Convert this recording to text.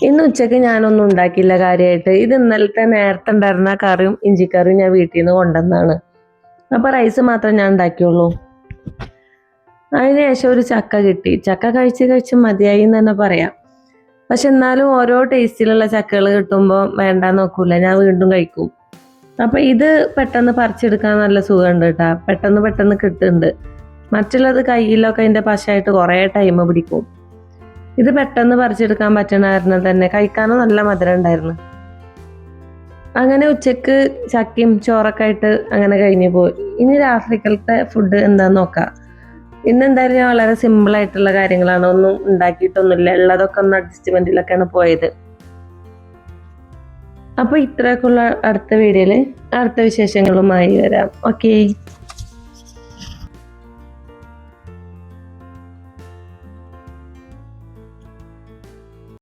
ഇന്ന് ഉച്ചയ്ക്ക് ഞാനൊന്നും ഉണ്ടാക്കിയില്ല കാര്യമായിട്ട്. ഇത് ഇന്നലത്തെ നേരത്തെ ഉണ്ടായിരുന്ന കറിയും ഇഞ്ചിക്കറിയും ഞാൻ വീട്ടിൽ നിന്ന് കൊണ്ടുവന്നതാണ്. അപ്പോൾ റൈസ് മാത്രമേ ഞാൻ ഉണ്ടാക്കിയുള്ളൂ. അതിന് ശേഷം ഒരു ചക്ക കിട്ടി. ചക്ക കഴിച്ച് മതിയായി എന്ന് തന്നെ പറയാം. പക്ഷെ എന്നാലും ഓരോ ടേസ്റ്റിലുള്ള ചക്കകൾ കിട്ടുമ്പോൾ വേണ്ടാന്ന് നോക്കൂല, ഞാൻ വീണ്ടും കഴിക്കും. അപ്പോൾ ഇത് പെട്ടെന്ന് പറിച്ചെടുക്കാൻ നല്ല സുഖമുണ്ട് കേട്ടോ. പെട്ടെന്ന് കിട്ടുന്നുണ്ട്. മറ്റുള്ളത് കയ്യിലൊക്കെ അതിൻ്റെ പശയായിട്ട് കുറേ ടൈം പിടിക്കും. ഇത് പെട്ടെന്ന് പറിച്ചെടുക്കാൻ പറ്റണ കാരണം തന്നെ കഴിക്കാനും നല്ല മധുരം ഉണ്ടായിരുന്നു. അങ്ങനെ ഉച്ചക്ക് ചക്കയും ചോറൊക്കെ ആയിട്ട് അങ്ങനെ കഴിഞ്ഞു പോയി. ഇനി രാത്രിക്കലത്തെ ഫുഡ് എന്താന്ന് നോക്കാം. ഇന്ന് എന്തായാലും ഞാൻ വളരെ സിമ്പിളായിട്ടുള്ള കാര്യങ്ങളാണ്, ഒന്നും ഉണ്ടാക്കിയിട്ടൊന്നുമില്ല. ഉള്ളതൊക്കെ ഒന്ന് അഡ്ജസ്റ്റ്മെന്റിലൊക്കെയാണ് പോയത്. അപ്പോൾ ഇത്രയൊക്കെയുള്ള അടുത്ത വീഡിയോയിൽ അടുത്ത വിശേഷങ്ങളുമായി വരാം. ഓക്കെ.